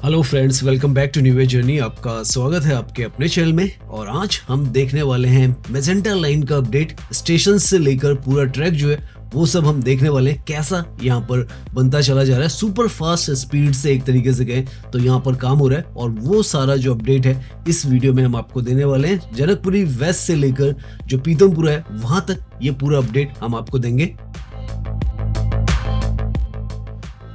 Hello friends, welcome back to new journey. आपका स्वागत है आपके अपने चैनल में। और आज हम देखने वाले हैं मैजेंटा लाइन का अपडेट। स्टेशन से लेकर पूरा ट्रैक जो है वो सब हम देखने वाले हैं, कैसा यहाँ पर बनता चला जा रहा है। सुपर फास्ट स्पीड से एक तरीके से गए तो यहाँ पर काम हो रहा है, और वो सारा जो अपडेट है इस वीडियो में हम आपको देने वाले हैं। जनकपुरी वेस्ट से लेकर जो पीतमपुरा है वहां तक ये पूरा अपडेट हम आपको देंगे।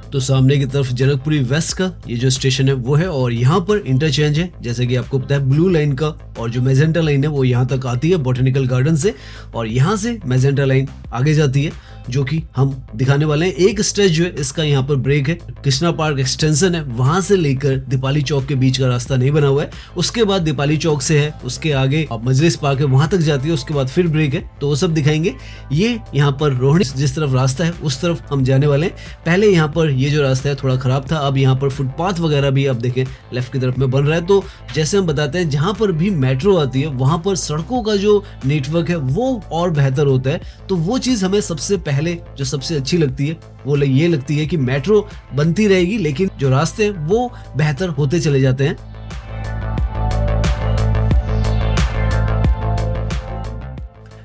तो सामने की तरफ जनकपुरी वेस्ट का ये जो स्टेशन है वो है, और यहाँ पर इंटरचेंज है जैसे कि आपको पता है ब्लू लाइन का, और जो मैजेंटा लाइन है वो यहाँ तक आती है बॉटनिकल गार्डन से, और यहाँ से मैजेंटा लाइन आगे जाती है जो कि हम दिखाने वाले हैं। एक स्ट्रेच जो है इसका यहाँ पर ब्रेक है, कृष्णा पार्क एक्सटेंशन है, वहां से लेकर दीपाली चौक के बीच का रास्ता नहीं बना हुआ है। उसके बाद दीपाली चौक से है, उसके आगे मजलिस पार्क है वहां तक जाती है, उसके बाद फिर ब्रेक है, तो वो सब दिखाएंगे। ये यहाँ पर रोहिणी जिस तरफ रास्ता है उस तरफ हम जाने वाले हैं। पहले यहाँ पर ये जो रास्ता है थोड़ा खराब था, अब यहाँ पर फुटपाथ वगैरह भी आप देखें लेफ्ट की तरफ में बन रहा है। तो जैसे हम बताते हैं जहां पर भी मेट्रो आती है वहां पर सड़कों का जो नेटवर्क है वो और बेहतर होता है। तो वो चीज हमें सबसे पहले जो सबसे अच्छी लगती है वो ये लगती है कि मेट्रो बनती रहेगी लेकिन जो रास्ते हैं वो बेहतर होते चले जाते हैं।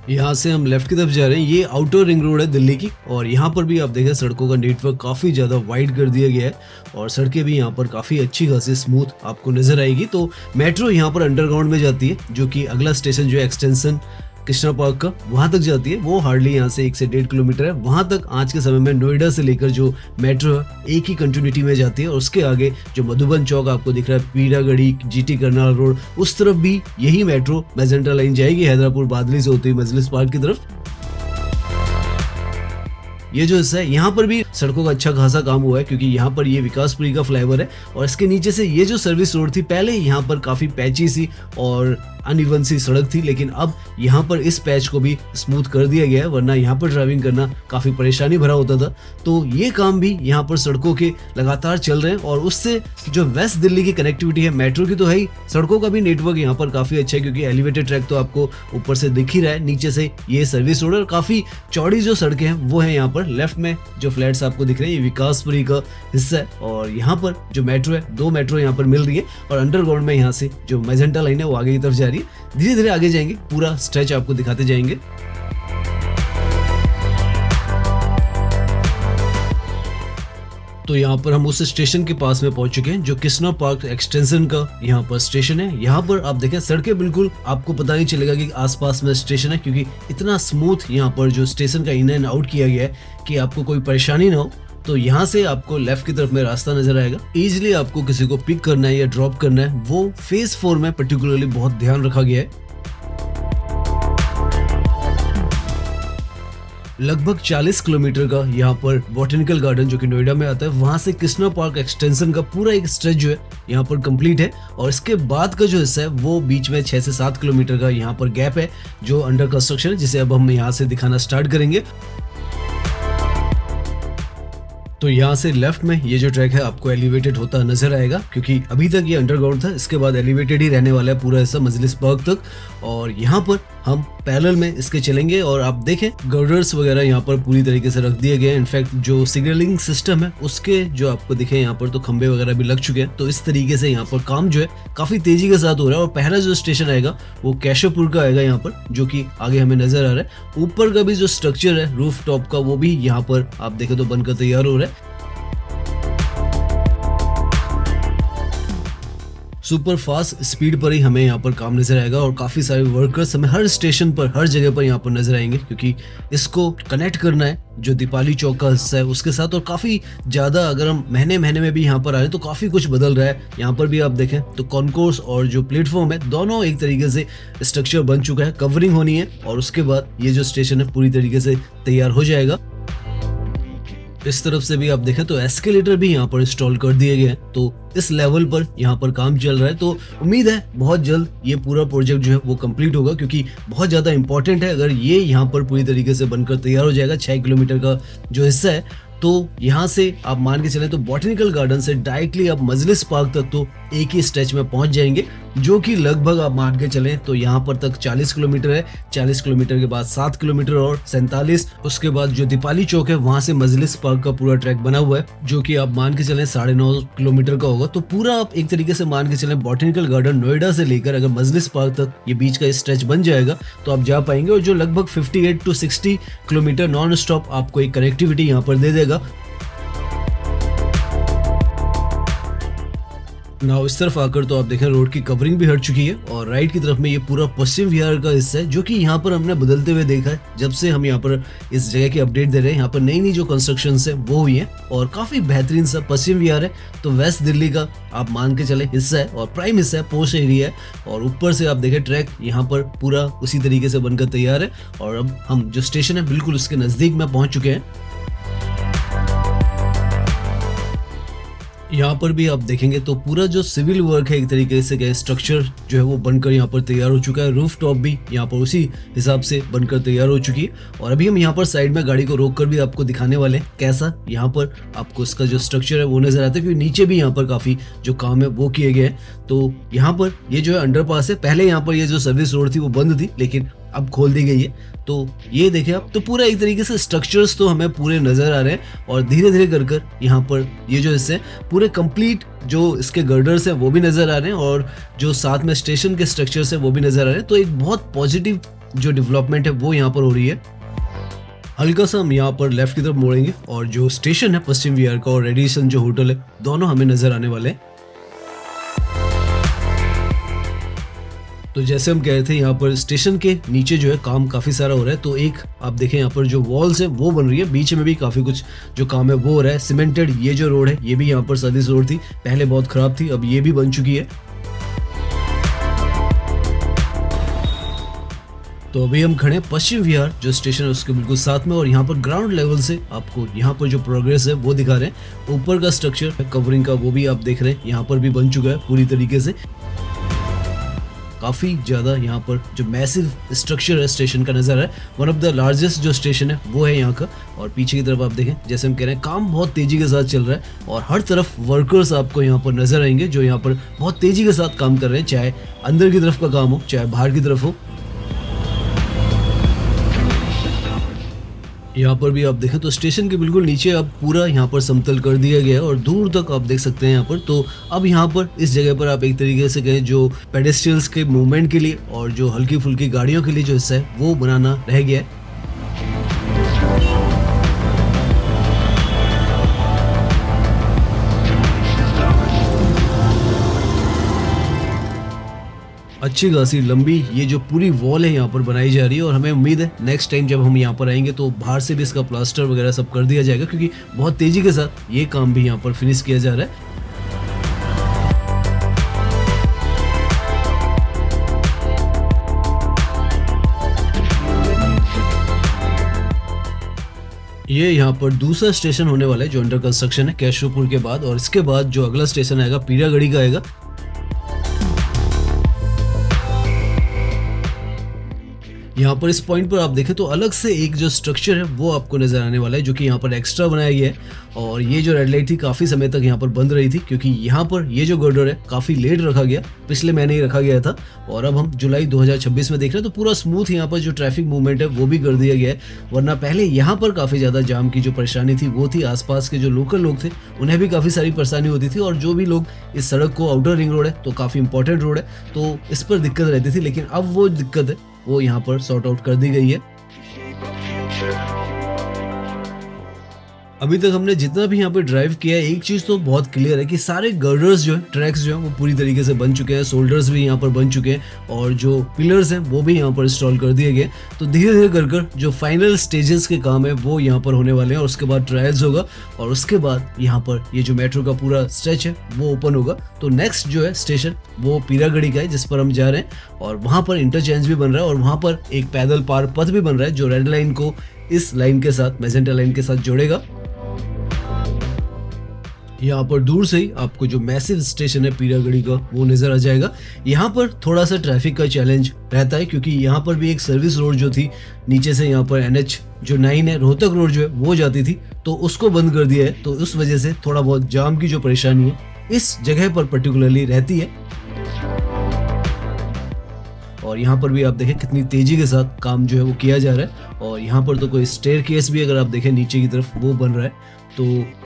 यहाँ से हम लेफ्ट की तरफ जा रहे हैं, ये आउटर रिंग रोड है दिल्ली की, और यहाँ पर भी आप देखें सड़कों का नेटवर्क काफ़ी ज़्यादा वाइड कर दिया गया है, और सड़कें भी यहाँ पर काफ़ी अच्छी खासी स्मूथ आपको नजर आएगी। तो मेट्रो यहाँ पर अंडरग्राउंड में जाती है, जो कि अगला स्टेशन जो है एक्सटेंशन कृष्णा पार्क का वहां तक जाती है, वो हार्डली यहाँ से 1 से 1.5 किलोमीटर है। वहां तक आज के समय में नोएडा से लेकर जो मेट्रो है एक ही कंटिन्यूटी में जाती है, और उसके आगे जो मधुबन चौक आपको दिख रहा है, पीरागढ़ी, जीटी करनाल रोड, उस तरफ भी यही मेट्रो मैजेंटा लाइन जाएगी हैदरापुर बादली से होती हुई मजलिस पार्क की तरफ। ये जो हिस्सा है यहाँ पर भी सड़कों का अच्छा खासा काम हुआ है, क्योंकि यहाँ पर ये विकासपुरी का फ्लाईओवर है, और इसके नीचे से ये जो सर्विस रोड थी पहले यहाँ पर काफी पैची सी और अनइवन सी सड़क थी, लेकिन अब यहाँ पर इस पैच को भी स्मूथ कर दिया गया है, वरना यहाँ पर ड्राइविंग करना काफी परेशानी भरा होता था। तो ये काम भी यहाँ पर सड़कों के लगातार चल रहे हैं, और उससे जो वेस्ट दिल्ली की कनेक्टिविटी है मेट्रो की तो है ही, सड़कों का भी नेटवर्क यहाँ पर काफी अच्छा है, क्योंकि एलिवेटेड ट्रैक तो आपको ऊपर से दिख ही रहा है, नीचे से ये सर्विस रोड, और काफी चौड़ी जो सड़कें हैं वो है यहाँ पर। लेफ्ट में जो फ्लैट्स आपको दिख रहे हैं ये विकासपुरी का हिस्सा है, और यहाँ पर जो मेट्रो है 2 मेट्रो यहाँ पर मिल रही है, और अंडरग्राउंड में यहाँ से जो मैजेंटा लाइन है वो आगे की तरफ जा रही है। धीरे धीरे आगे जाएंगे, पूरा स्ट्रेच आपको दिखाते जाएंगे। तो यहाँ पर हम उस स्टेशन के पास में पहुंच चुके हैं जो कृष्णा पार्क एक्सटेंशन का यहाँ पर स्टेशन है। यहाँ पर आप देखें सड़कें बिल्कुल आपको पता नहीं चलेगा कि आसपास में स्टेशन है, क्योंकि इतना स्मूथ यहाँ पर जो स्टेशन का इन एंड आउट किया गया है कि आपको कोई परेशानी ना हो। तो यहाँ से आपको लेफ्ट की तरफ में रास्ता नजर आएगा, इजीली आपको किसी को पिक करना है या ड्रॉप करना है, वो फेज 4 में पर्टिकुलरली बहुत ध्यान रखा गया है। लगभग 40 किलोमीटर का यहाँ पर बॉटनिकल गार्डन जो कि नोएडा में आता है, वहां से कृष्णा पार्क एक्सटेंशन का पूरा एक स्ट्रेच जो है यहाँ पर कंप्लीट है, और इसके बाद का जो हिस्सा है वो बीच में 6 से 7 किलोमीटर का यहाँ पर गैप है जो अंडर कंस्ट्रक्शन है, जिसे अब हम यहाँ से दिखाना स्टार्ट करेंगे। तो यहाँ से लेफ्ट में ये जो ट्रैक है आपको एलिवेटेड होता नजर आएगा, क्योंकि अभी तक ये अंडरग्राउंड था, इसके बाद एलिवेटेड ही रहने वाला है पूरा हिस्सा मजलिस पार्क तक। और यहाँ पर हम पैरेलल में इसके चलेंगे, और आप देखें गर्डर्स वगैरह यहाँ पर पूरी तरीके से रख दिए गए हैं। इनफैक्ट जो सिग्नलिंग सिस्टम है उसके जो आपको दिखे यहाँ पर तो खंबे वगैरह भी लग चुके हैं। तो इस तरीके से यहाँ पर काम जो है काफी तेजी के साथ हो रहा है। और पहला जो स्टेशन आएगा वो केशवपुर का आएगा यहाँ पर, जो कि आगे हमें नजर आ रहा है। ऊपर का भी जो स्ट्रक्चर है रूफ टॉप का वो भी यहाँ पर आप देखें तो बनकर तैयार हो रहा है। सुपर फास्ट स्पीड पर ही हमें यहाँ पर काम नजर आएगा, और काफी सारे वर्कर्स हमें हर स्टेशन पर हर जगह पर यहाँ पर नजर आएंगे, क्योंकि इसको कनेक्ट करना है जो दीपाली चौक का हिस्सा है उसके साथ। और काफी ज्यादा अगर हम महीने में भी यहाँ पर आ रहे हैं तो काफी कुछ बदल रहा है। यहाँ पर भी आप देखें तो कॉन्कोर्स और जो प्लेटफॉर्म है दोनों एक तरीके से स्ट्रक्चर बन चुका है, कवरिंग होनी है, और उसके बाद ये जो स्टेशन है पूरी तरीके से तैयार हो जाएगा। इस तरफ से भी आप देखें तो एस्केलेटर भी यहाँ पर इंस्टॉल कर दिए गए हैं, तो इस लेवल पर यहाँ पर काम चल रहा है। तो उम्मीद है बहुत जल्द ये पूरा प्रोजेक्ट जो है वो कंप्लीट होगा, क्योंकि बहुत ज़्यादा इंपॉर्टेंट है। अगर ये यहाँ पर पूरी तरीके से बनकर तैयार हो जाएगा 6 किलोमीटर का जो हिस्सा है, तो यहाँ से आप मान के चलें तो बॉटनिकल गार्डन से डायरेक्टली आप मजलिस पार्क तक तो एक ही स्ट्रेच में पहुंच जाएंगे। जो कि लगभग आप मान के चलें तो यहाँ पर तक 40 किलोमीटर है। 40 किलोमीटर के बाद 7 किलोमीटर और 47, उसके बाद जो दीपाली चौक है वहां से मजलिस पार्क का पूरा ट्रैक बना हुआ है, जो कि आप मान के चलें 9.5 किलोमीटर का होगा। तो पूरा आप एक तरीके से मान के चलें बॉटनिकल गार्डन नोएडा से लेकर अगर मजलिस पार्क तक ये बीच का स्ट्रेच बन जाएगा तो आप जा पाएंगे, और जो लगभग 58 to 60 किलोमीटर नॉन स्टॉप आपको एक कनेक्टिविटी यहाँ पर दे देगा। ना इस तरफ आकर तो आप देखें रोड की कवरिंग भी हट चुकी है, और राइट की तरफ में ये पूरा पश्चिम विहार का हिस्सा है, जो कि यहाँ पर हमने बदलते हुए देखा है जब से हम यहाँ पर इस जगह की अपडेट दे रहे हैं। यहाँ पर नई नई जो कंस्ट्रक्शन है वो हुई है और काफी बेहतरीन सा पश्चिम विहार है। तो वेस्ट दिल्ली का आप मान के चले हिस्सा है और प्राइम हिस्सा है, पोश एरिया है, और ऊपर से आप देखें ट्रैक यहाँ पर पूरा उसी तरीके से बनकर तैयार है। और अब हम जो स्टेशन है बिल्कुल उसके नजदीक में पहुंच चुके हैं। यहाँ पर भी आप देखेंगे तो पूरा जो सिविल वर्क है एक तरीके से क्या स्ट्रक्चर जो है वो बनकर यहाँ पर तैयार हो चुका है। रूफ टॉप भी यहाँ पर उसी हिसाब से बनकर तैयार हो चुकी है। और अभी हम यहाँ पर साइड में गाड़ी को रोककर भी आपको दिखाने वाले हैं कैसा यहाँ पर आपको इसका जो स्ट्रक्चर है वो नजर आता है, क्योंकि नीचे भी यहाँ पर काफी जो काम है वो किए गए हैं। तो यहाँ पर ये जो है अंडरपास है, पहले यहाँ पर ये जो सर्विस रोड थी वो बंद थी लेकिन अब खोल दी गई है। तो ये देखें आप, तो पूरा एक तरीके से स्ट्रक्चर्स तो हमें पूरे नजर आ रहे हैं, और धीरे धीरे कर कर यहाँ पर ये जो हिस्से पूरे कंप्लीट जो इसके गर्डर्स हैं वो भी नजर आ रहे हैं, और जो साथ में स्टेशन के स्ट्रक्चर्स हैं वो भी नजर आ रहे हैं। तो एक बहुत पॉजिटिव जो डेवलपमेंट है वो यहाँ पर हो रही है। हल्का सा हम यहाँ पर लेफ्ट की तरफ मोड़ेंगे और जो स्टेशन है पश्चिम विहार का और रेडिसन जो होटल है दोनों हमें नजर आने वाले हैं। तो जैसे हम कह रहे थे यहाँ पर स्टेशन के नीचे जो है काम काफी सारा हो रहा है। तो एक आप देखें यहाँ पर जो वॉल्स है वो बन रही है, बीच में भी काफी कुछ जो काम है वो हो रहा है। सीमेंटेड ये जो रोड है ये भी यहाँ पर सर्विस रोड थी, पहले बहुत खराब थी, अब ये भी बन चुकी है। तो अभी हम खड़े पश्चिम विहार जो स्टेशन है उसके बिल्कुल साथ में, और यहाँ पर ग्राउंड लेवल से आपको यहाँ पर जो प्रोग्रेस है वो दिखा रहे हैं। ऊपर का स्ट्रक्चर कवरिंग का वो भी आप देख रहे हैं यहाँ पर भी बन चुका है पूरी तरीके से। काफी ज्यादा यहाँ पर जो मैसिव स्ट्रक्चर है स्टेशन का नजर है। वन ऑफ द लार्जेस्ट जो स्टेशन है वो है यहाँ का। और पीछे की तरफ आप देखें जैसे हम कह रहे हैं काम बहुत तेजी के साथ चल रहा है, और हर तरफ वर्कर्स आपको यहाँ पर नजर आएंगे जो यहाँ पर बहुत तेजी के साथ काम कर रहे हैं, चाहे अंदर की तरफ का काम हो चाहे बाहर की तरफ हो। यहाँ पर भी आप देखें तो स्टेशन के बिल्कुल नीचे अब पूरा यहाँ पर समतल कर दिया गया है, और दूर तक आप देख सकते हैं यहाँ पर। तो अब यहाँ पर इस जगह पर आप एक तरीके से कहें जो पेडेस्ट्रियंस के मूवमेंट के लिए और जो हल्की फुल्की गाड़ियों के लिए जो हिस्सा है वो बनाना रह गया है। अच्छी खासी लंबी ये जो पूरी वॉल है यहाँ पर बनाई जा रही है, और हमें उम्मीद है नेक्स्ट टाइम जब हम यहाँ पर आएंगे तो बाहर से भी इसका प्लास्टर वगैरह सब कर दिया जाएगा, क्योंकि बहुत तेजी के साथ ये काम भी यहाँ पर फिनिश किया जा रहा है। ये यहाँ पर दूसरा स्टेशन होने वाला है जो अंडर कंस्ट्रक्शन है केशवपुर के बाद, और इसके बाद जो अगला स्टेशन आएगा पीरागढ़ी का आएगा। यहाँ पर इस पॉइंट पर आप देखें तो अलग से एक जो स्ट्रक्चर है वो आपको नजर आने वाला है, जो कि यहाँ पर एक्स्ट्रा बनाया गया है। और ये जो रेड लाइट थी काफी समय तक यहाँ पर बंद रही थी, क्योंकि यहाँ पर ये जो गर्डर है काफी लेट रखा गया, पिछले महीने ही रखा गया था, और अब हम जुलाई 2026 में देख रहे हैं। तो पूरा स्मूथ यहाँ पर जो ट्रैफिक मूवमेंट है वो भी कर दिया गया है, वरना पहले यहाँ पर काफी ज्यादा जाम की जो परेशानी थी वो थी। आसपास के जो लोकल लोग थे उन्हें भी काफी सारी परेशानी होती थी, और जो भी लोग इस सड़क को आउटर रिंग रोड है तो काफी इंपॉर्टेंट रोड है तो इस पर दिक्कत रहती थी, लेकिन अब वो दिक्कत है वो यहाँ पर सॉर्ट आउट कर दी गई है। अभी तक हमने जितना भी यहाँ पे ड्राइव किया है एक चीज तो बहुत क्लियर है कि सारे गर्डर्स जो है ट्रैक्स जो है वो पूरी तरीके से बन चुके हैं, शोल्डर्स भी यहाँ पर बन चुके हैं, और जो पिलर्स हैं वो भी यहाँ पर इंस्टॉल कर दिए गए। तो धीरे धीरे कर जो फाइनल स्टेजेस के काम है वो यहाँ पर होने वाले हैं, और उसके बाद ट्रायल्स होगा, और उसके बाद यहाँ पर ये जो मेट्रो का पूरा स्ट्रेच है वो ओपन होगा। तो नेक्स्ट जो है स्टेशन वो पीरागढ़ी का है जिस पर हम जा रहे हैं, और वहाँ पर इंटरचेंज भी बन रहा है, और वहाँ पर एक पैदल पार पथ भी बन रहा है जो रेड लाइन को इस लाइन के साथ मैजेंटा लाइन के साथ जोड़ेगा। यहाँ पर दूर से ही आपको जो मैसिव स्टेशन है पीरागढ़ी का वो नजर आ जाएगा। यहाँ पर थोड़ा सा ट्रैफिक का चैलेंज रहता है, क्योंकि यहाँ पर भी एक सर्विस रोड जो थी नीचे से यहाँ पर NH जो 9 है रोहतक रोड जो है वो जाती थी, तो उसको बंद कर दिया है। तो उस वजह से थोड़ा बहुत जाम की जो परेशानी है इस जगह पर पर्टिकुलरली रहती है। और यहाँ पर भी आप देखें कितनी तेजी के साथ काम जो है वो किया जा रहा है। और यहाँ पर तो कोई स्टेयरकेस भी अगर आप देखें नीचे की तरफ वो बन रहा है। तो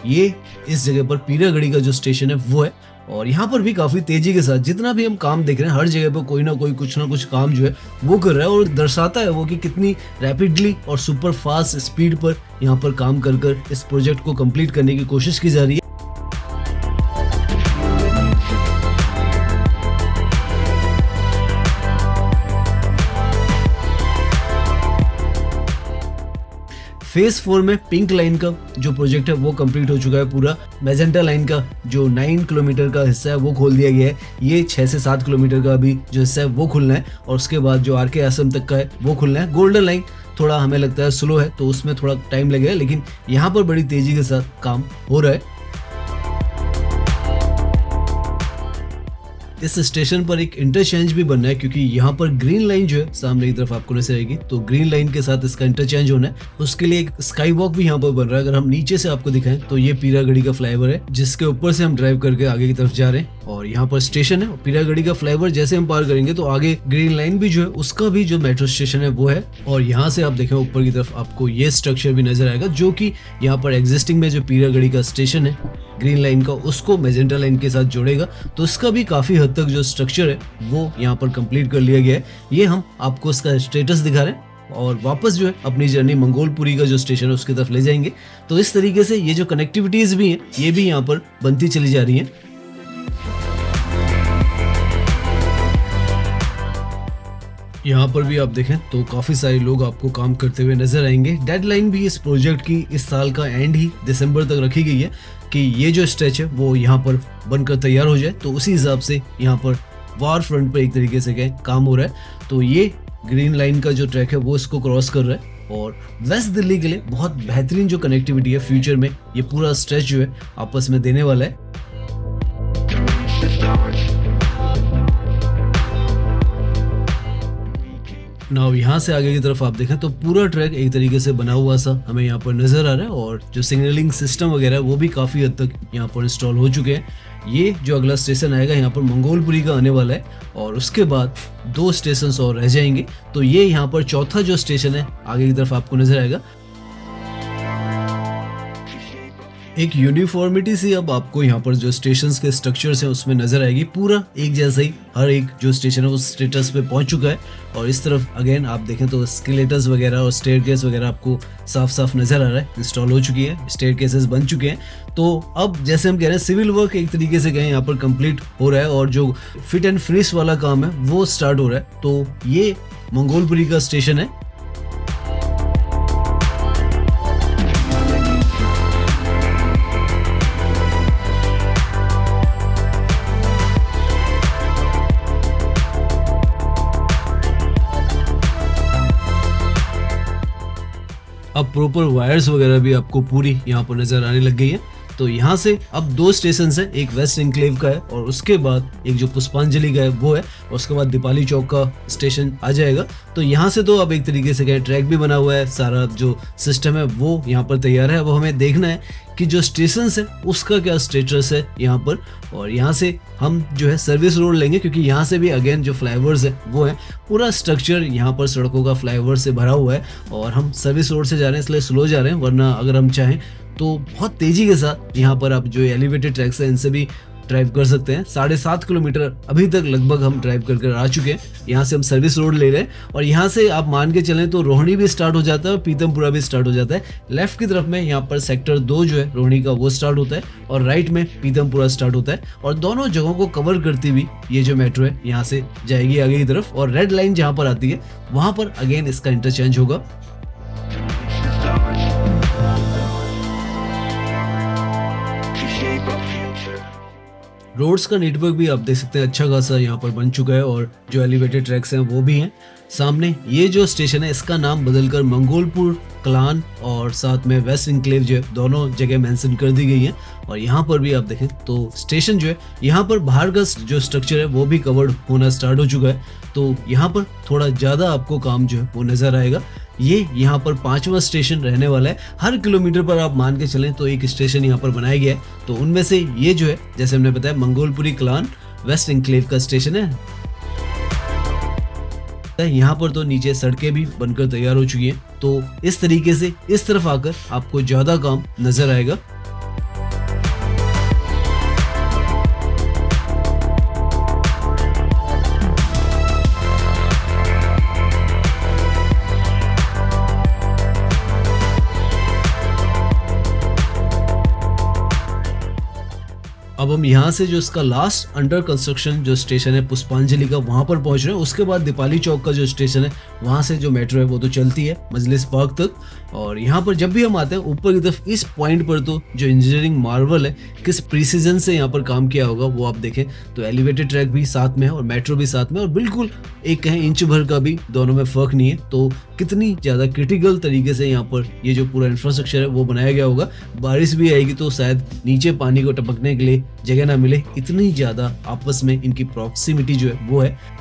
ये इस जगह पर पीरागढ़ी का जो स्टेशन है वो है। और यहाँ पर भी काफी तेजी के साथ जितना भी हम काम देख रहे हैं, हर जगह पर कोई ना कोई कुछ ना कुछ काम जो है वो कर रहा है और दर्शाता है वो कि कितनी रैपिडली और सुपर फास्ट स्पीड पर यहाँ पर काम कर कर इस प्रोजेक्ट को कंप्लीट करने की कोशिश की जा रही है। फेज 4 में पिंक लाइन का जो प्रोजेक्ट है वो कंप्लीट हो चुका है पूरा। मैजेंटा लाइन का जो 9 किलोमीटर का हिस्सा है वो खोल दिया गया है। ये 6 से 7 किलोमीटर का अभी जो हिस्सा है वो खुलना है और उसके बाद जो आरके आश्रम तक का है वो खुलना है। गोल्डन लाइन थोड़ा हमें लगता है स्लो है तो उसमें थोड़ा टाइम लगेगा, लेकिन यहाँ पर बड़ी तेजी के साथ काम हो रहा है। इस स्टेशन पर एक इंटरचेंज भी बनना है क्योंकि यहाँ पर ग्रीन लाइन जो है सामने की तरफ आपको नजर आएगी, तो ग्रीन लाइन के साथ इसका इंटरचेंज होना है। उसके लिए एक स्काई वॉक भी यहाँ पर बन रहा है। अगर हम नीचे से आपको दिखाएं तो ये पीरागढ़ी का फ्लाईओवर है जिसके ऊपर से हम ड्राइव करके आगे की तरफ जा रहे हैं और यहाँ पर स्टेशन है। पीरागढ़ी का फ्लाईओवर जैसे हम पार करेंगे तो आगे ग्रीन लाइन भी जो है उसका भी जो मेट्रो स्टेशन है वो है। और यहाँ से आप देखें ऊपर की तरफ आपको ये स्ट्रक्चर भी नजर आएगा जो कि यहाँ पर एग्जिस्टिंग में जो पीरागढ़ी का स्टेशन है ग्रीन लाइन का उसको मैजेंटा लाइन के साथ जोड़ेगा। तो इसका भी काफी हद तक जो स्ट्रक्चर है वो यहाँ पर कंप्लीट कर लिया गया है। ये हम आपको इसका स्टेटस दिखा रहे हैं और वापस जो है अपनी जर्नी मंगोलपुरी का जो स्टेशन है उसकी तरफ ले जाएंगे। तो इस तरीके से ये जो कनेक्टिविटीज भी हैं ये भी यहाँ पर बनती चली जा रही हैं। यहाँ पर भी आप देखें तो काफी सारे लोग आपको काम करते हुए नजर आएंगे। डेडलाइन भी इस प्रोजेक्ट की इस साल का एंड ही दिसंबर तक रखी गई है कि ये जो स्ट्रेच है वो यहाँ पर बनकर तैयार हो जाए। तो उसी हिसाब से यहाँ पर वार फ्रंट पर एक तरीके से काम हो रहा है। तो ये ग्रीन लाइन का जो ट्रैक है वो इसको क्रॉस कर रहा है और वेस्ट दिल्ली के लिए बहुत बेहतरीन जो कनेक्टिविटी है फ्यूचर में ये पूरा स्ट्रेच जो है आपस में देने वाला है। नाउ यहाँ से आगे की तरफ आप देखें तो पूरा ट्रैक एक तरीके से बना हुआ सा हमें यहाँ पर नजर आ रहा है और जो सिग्नलिंग सिस्टम वगैरह वो भी काफी हद तक यहाँ पर इंस्टॉल हो चुके हैं। ये जो अगला स्टेशन आएगा यहाँ पर मंगोलपुरी का आने वाला है और उसके बाद 2 स्टेशन और रह जाएंगे। तो ये यहाँ पर चौथा जो स्टेशन है आगे की तरफ आपको नजर आएगा। एक यूनिफॉर्मिटी सी अब आपको यहाँ पर जो स्टेशंस के स्ट्रक्चर्स हैं उसमें नजर आएगी। पूरा एक जैसा ही हर एक जो स्टेशन है उस स्टेटस पे पहुंच चुका है और इस तरफ अगेन आप देखें तो स्केलेटर्स वगैरह और स्टेयरकेस वगैरह आपको साफ साफ नजर आ रहा है, इंस्टॉल हो चुकी है, स्टेयरकेसेस बन चुके हैं। तो अब जैसे हम कह रहे हैं सिविल वर्क एक तरीके से कहें यहाँ पर कंप्लीट हो रहा है और जो फिट एंड फिनिश वाला काम है वो स्टार्ट हो रहा है। तो ये मंगोलपुरी का स्टेशन है। अब प्रॉपर वायर्स वगैरह भी आपको पूरी यहाँ पर नजर आने लग गई है। तो यहाँ से अब 2 स्टेशन है, एक वेस्ट एनक्लेव का है और उसके बाद एक जो पुष्पांजलि का है वो है और उसके बाद दीपाली चौक का स्टेशन आ जाएगा। तो यहाँ से तो अब एक तरीके से ट्रैक भी बना हुआ है, सारा जो सिस्टम है वो यहाँ पर तैयार है। अब हमें देखना है कि जो स्टेशन है उसका क्या स्टेटस है यहाँ पर। और यहाँ से हम जो है सर्विस रोड लेंगे क्योंकि यहाँ से भी अगेन जो फ्लाईओवर्स है वो है, पूरा स्ट्रक्चर यहाँ पर सड़कों का फ्लाईओवर से भरा हुआ है और हम सर्विस रोड से जा रहे हैं इसलिए स्लो जा रहे हैं, वरना अगर हम चाहें तो बहुत तेजी के साथ यहाँ पर आप जो एलिवेटेड ट्रैक्स है इनसे भी ड्राइव कर सकते हैं। 7.5 किलोमीटर अभी तक लगभग हम ड्राइव कर आ चुके हैं। यहाँ से हम सर्विस रोड ले रहे हैं और यहाँ से आप मान के चलें तो रोहिणी भी स्टार्ट हो जाता है और पीतमपुरा भी स्टार्ट हो जाता है। लेफ्ट की तरफ में यहाँ पर सेक्टर 2 जो है रोहिणी का वो स्टार्ट होता है और राइट में पीतमपुरा स्टार्ट होता है और दोनों जगहों को कवर करती हुई ये जो मेट्रो है यहाँ से जाएगी आगे की तरफ और रेड लाइन जहाँ पर आती है वहां पर अगेन इसका इंटरचेंज होगा। रोड्स का नेटवर्क भी आप देख सकते हैं अच्छा खासा यहाँ पर बन चुका है और जो एलिवेटेड ट्रैक्स हैं वो भी हैं। सामने ये जो स्टेशन है इसका नाम बदलकर मंगोलपुर कलान और साथ में वेस्ट एनक्लेव जो है दोनों जगह मेंशन कर दी गई है। और यहाँ पर भी आप देखें तो स्टेशन जो है यहाँ पर बाहर का जो स्ट्रक्चर है वो भी कवर्ड होना स्टार्ट हो चुका है। तो यहाँ पर थोड़ा ज़्यादा आपको काम जो है वो नज़र आएगा। ये यहाँ पर 5वां स्टेशन रहने वाला है। हर किलोमीटर पर आप मान के चलें तो एक स्टेशन यहाँ पर बनाया गया है। तो उनमें से ये जो है जैसे हमने बताया मंगोलपुरी कलान वेस्ट एनक्लेव का स्टेशन है। सकता है। यहाँ पर तो नीचे सड़कें भी बनकर तैयार हो चुकी हैं, तो इस तरीके से इस तरफ आकर आपको ज्यादा काम नजर आएगा। अब हम यहाँ से जो इसका लास्ट अंडर कंस्ट्रक्शन जो स्टेशन है पुष्पांजलि का, वहां पर पहुंच रहे हैं। उसके बाद दीपाली चौक का जो स्टेशन है वहां से जो मेट्रो है वो तो चलती है मजलिस पार्क तक। और यहाँ पर जब भी हम आते हैं ऊपर की तरफ इस पॉइंट पर तो जो इंजीनियरिंग मार्वल है, किस प्रिसीजन से यहाँ पर काम किया होगा वो आप देखें तो एलिवेटेड ट्रैक भी साथ में है और मेट्रो भी साथ में, और बिल्कुल एक कहें इंच भर का भी दोनों में फर्क नहीं है। तो कितनी ज्यादा क्रिटिकल तरीके से यहाँ पर ये जो पूरा इंफ्रास्ट्रक्चर है वो बनाया गया होगा। बारिश भी आएगी तो शायद नीचे पानी को टपकने के लिए जगह ना मिले, इतनी ज्यादा आपस में इनकी प्रॉक्सिमिटी जो है वो है।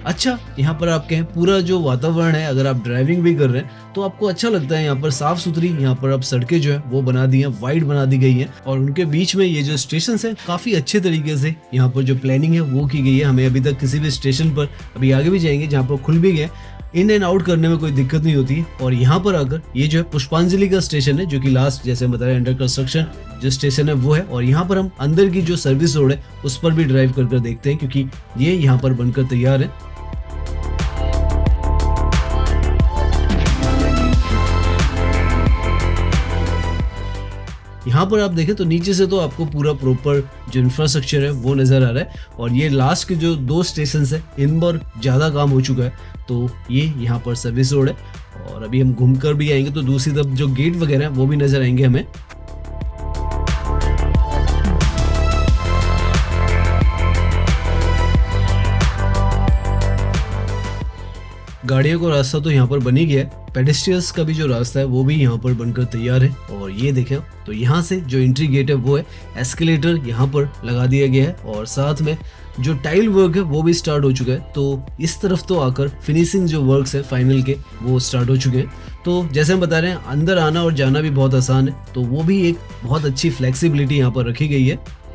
अच्छा, यहाँ पर आप कहें पूरा जो वातावरण है, अगर आप ड्राइविंग भी कर रहे हैं तो आपको अच्छा लगता है। यहाँ पर साफ सुथरी यहाँ पर अब सड़कें जो है वो बना दी हैं, वाइड बना दी गई हैं, और उनके बीच में ये जो स्टेशन है काफी अच्छे तरीके से यहाँ पर जो प्लानिंग है वो की गई है। हमें अभी तक किसी भी स्टेशन पर, अभी आगे भी जाएंगे जहाँ पर खुल भी गए, इन एंड आउट करने में कोई दिक्कत नहीं होती है। और यहाँ पर आकर ये जो है पुष्पांजलि का स्टेशन है, जो कि लास्ट जैसे हम बताया अंडर कंस्ट्रक्शन जो स्टेशन है वो है। और यहाँ पर हम अंदर की जो सर्विस रोड है उस पर भी ड्राइव कर देखते हैं, क्योंकि ये यहाँ पर बनकर तैयार है। यहाँ पर आप देखें तो नीचे से तो आपको पूरा प्रॉपर जो इंफ्रास्ट्रक्चर है वो नजर आ रहा है। और ये लास्ट के जो 2 स्टेशन है इन पर ज्यादा काम हो चुका है, तो ये यहाँ पर सर्विस रोड है। और अभी हम घूमकर भी आएंगे तो दूसरी तरफ जो गेट वगैरह है वो भी नजर आएंगे हमें। गाड़ियों का रास्ता तो यहाँ पर बन ही गया है, पेडेस्ट्रियंस का भी जो रास्ता है वो भी यहाँ पर बनकर तैयार है। और ये देखें तो यहाँ से जो एंट्री गेट है वो है, एस्केलेटर यहाँ पर लगा दिया गया है, और साथ में जो टाइल वर्क है वो भी स्टार्ट हो चुका है। तो इस तरफ तो आकर फिनिशिंग जो वर्क्स है फाइनल के वो स्टार्ट हो चुके हैं। तो जैसे हम बता रहे हैं अंदर आना और जाना भी बहुत आसान है, तो वो भी एक बहुत अच्छी फ्लेक्सिबिलिटी यहाँ पर रखी गई है।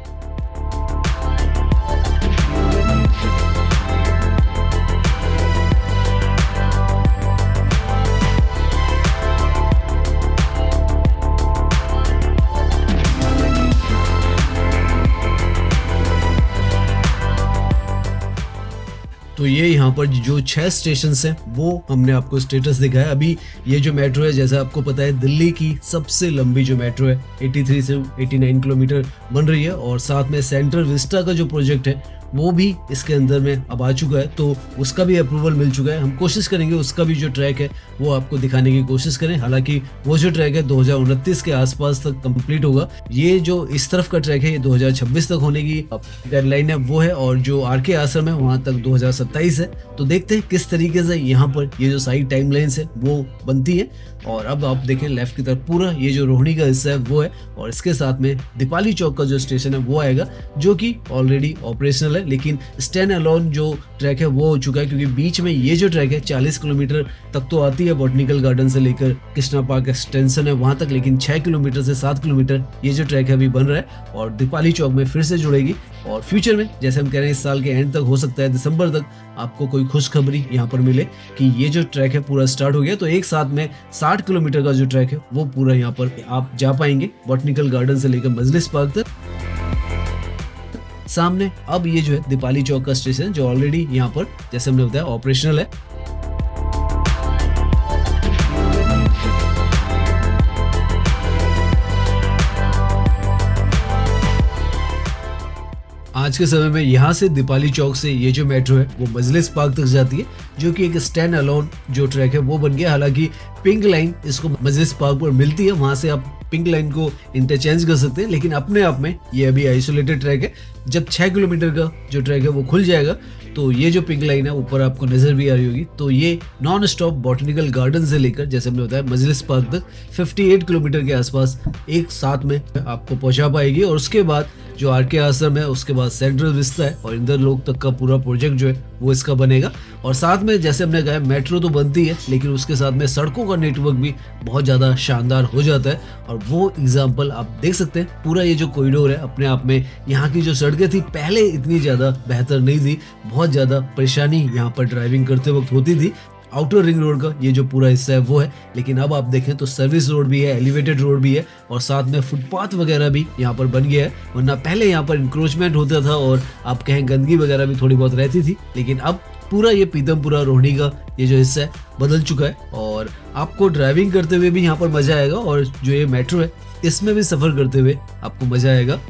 तो ये यहाँ पर जो 6 स्टेशन हैं वो हमने आपको स्टेटस दिखाया। अभी ये जो मेट्रो है, जैसा आपको पता है, दिल्ली की सबसे लंबी जो मेट्रो है 83 से 89 किलोमीटर बन रही है। और साथ में सेंट्रल विस्टा का जो प्रोजेक्ट है वो भी इसके अंदर में अब आ चुका है, तो उसका भी अप्रूवल मिल चुका है। हम कोशिश करेंगे उसका भी जो ट्रैक है वो आपको दिखाने की कोशिश करें। हालांकि वो जो ट्रैक है 2029 के आसपास तक कंप्लीट होगा। ये जो इस तरफ का ट्रैक है ये 2026 तक होने की डेडलाइन है वो है, और जो आरके आश्रम है वहां तक 2027 है। तो देखते हैं किस तरीके से यहाँ पर ये जो सारी टाइमलाइंस है वो बनती है। और अब आप देखें लेफ्ट की तरफ पूरा ये जो रोहिणी का हिस्सा है वो है, और इसके साथ में दीपाली चौक का जो स्टेशन है वो आएगा, जो कि ऑलरेडी ऑपरेशनल है। लेकिन स्टैंड अलोन जो ट्रैक है वो हो चुका है, क्योंकि बीच में ये जो ट्रैक है 40 किलोमीटर तक तो आती है बॉटनिकल गार्डन से लेकर कृष्णा पार्क एक्सटेंशन है वहां तक, लेकिन 6 किलोमीटर से 7 किलोमीटर ये जो ट्रैक है अभी बन रहा है और दीपाली चौक में फिर से जुड़ेगी। और फ्यूचर में जैसे हम कह रहे हैं इस साल के एंड तक, हो सकता है दिसंबर तक, आपको कोई खुशखबरी यहाँ पर मिले कि ये जो ट्रैक है पूरा स्टार्ट हो गया। तो एक साथ में 60 किलोमीटर का जो ट्रैक है वो पूरा यहाँ पर आप जा पाएंगे बॉटनिकल गार्डन से लेकर मजलिस पार्क तक। सामने अब ये जो है दीपाली चौक का स्टेशन जो ऑलरेडी यहाँ पर जैसे हमने बताया ऑपरेशनल है। आज के समय में यहाँ से दीपाली चौक से ये जो मेट्रो है वो मजलिस पार्क तक जाती है, जो कि एक स्टैंड अलोन जो ट्रैक है वो बन गया। हालांकि पिंक लाइन इसको मजलिस पार्क पर मिलती है, वहां से आप पिंक लाइन को इंटरचेंज कर सकते हैं, लेकिन अपने आप में ये अभी आइसोलेटेड ट्रैक है। जब 6 किलोमीटर का जो ट्रैक है वो खुल जाएगा तो ये जो पिंक लाइन है ऊपर आपको नजर भी आ रही होगी, तो ये नॉन स्टॉप बॉटनिकल गार्डन से लेकर जैसे हमने बताया मजलिस पार्क तक 58 किलोमीटर के आसपास एक साथ में आपको पहुंचा पाएगी। और उसके बाद जो आरके आश्रम है, उसके बाद सेंट्रल विस्ता है और इंदरलोक तक का पूरा प्रोजेक्ट जो है वो इसका बनेगा। और साथ में जैसे हमने कहा मेट्रो तो बनती है, लेकिन उसके साथ में सड़कों का नेटवर्क भी बहुत ज़्यादा शानदार हो जाता है। और वो एग्जाम्पल आप देख सकते हैं, पूरा ये जो कॉरिडोर है अपने आप में, यहाँ की जो सड़कें थी पहले इतनी ज़्यादा बेहतर नहीं थी, बहुत ज़्यादा परेशानी यहाँ पर ड्राइविंग करते वक्त होती थी। आउटर रिंग रोड का ये जो पूरा हिस्सा है वो है, लेकिन अब आप देखें तो सर्विस रोड भी है, एलिवेटेड रोड भी है, और साथ में फुटपाथ वगैरह भी यहाँ पर बन गया है। वरना पहले यहाँ पर इंक्रोचमेंट होता था और आप कहें गंदगी वगैरह भी थोड़ी बहुत रहती थी, लेकिन अब पूरा ये पीतमपुरा रोहिणी का ये जो हिस्सा है बदल चुका है। और आपको ड्राइविंग करते हुए भी यहाँ पर मजा आएगा, और जो ये मेट्रो है इसमें भी सफर करते हुए आपको मजा आएगा।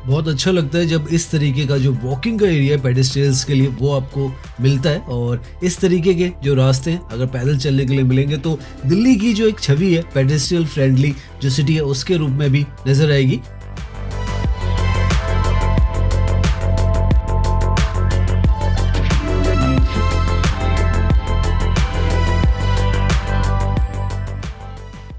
बहुत अच्छा लगता है जब इस तरीके का जो वॉकिंग का एरिया है पेडेस्ट्रियंस के लिए वो आपको मिलता है। और इस तरीके के जो रास्ते हैं अगर पैदल चलने के लिए मिलेंगे तो दिल्ली की जो एक छवि है पेडेस्ट्रियल फ्रेंडली जो सिटी है उसके रूप में भी नजर आएगी।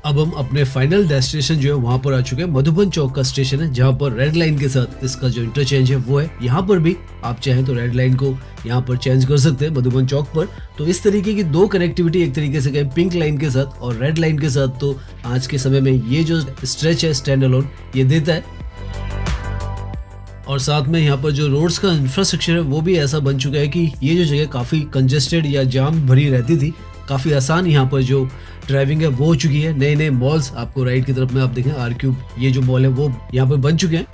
अब हम अपने फाइनल डेस्टिनेशन जो है वहां पर आ चुके हैं। मधुबन चौक का स्टेशन है जहां पर रेड लाइन के साथ इसका जो इंटरचेंज है वो है। यहाँ पर भी आप चाहें तो रेड लाइन को यहाँ पर चेंज कर सकते हैं मधुबन चौक पर। तो इस तरीके की दो कनेक्टिविटी एक तरीके से कहें पिंक लाइन के साथ और रेड लाइन के साथ, तो आज के समय में ये जो स्ट्रेच है स्टैंड अलोन ये देता है। और साथ में यहाँ पर जो रोड्स का इंफ्रास्ट्रक्चर है वो भी ऐसा बन चुका है कि ये जो जगह काफ़ी कंजेस्टेड या जाम भरी रहती थी, काफ़ी आसान यहाँ पर जो ड्राइविंग है वो हो चुकी है। नए नए मॉल्स आपको राइट की तरफ में आप देखें R-Cube ये जो मॉल है वो यहाँ पर बन चुके हैं।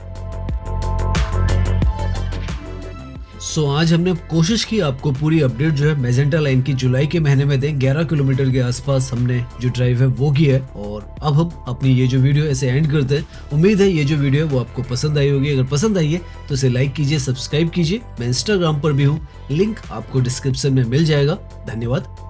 सो आज हमने कोशिश की आपको पूरी अपडेट जो है मैजेंटा लाइन की जुलाई के महीने में दें। 11 किलोमीटर के आसपास हमने जो ड्राइव है वो की है। और अब हम अपनी ये जो वीडियो ऐसे एंड करते हैं। उम्मीद है ये जो वीडियो है वो आपको पसंद आई होगी। अगर पसंद आई है तो इसे लाइक कीजिए, सब्सक्राइब कीजिए। मैं इंस्टाग्राम पर भी हूँ, लिंक आपको डिस्क्रिप्शन में मिल जाएगा। धन्यवाद।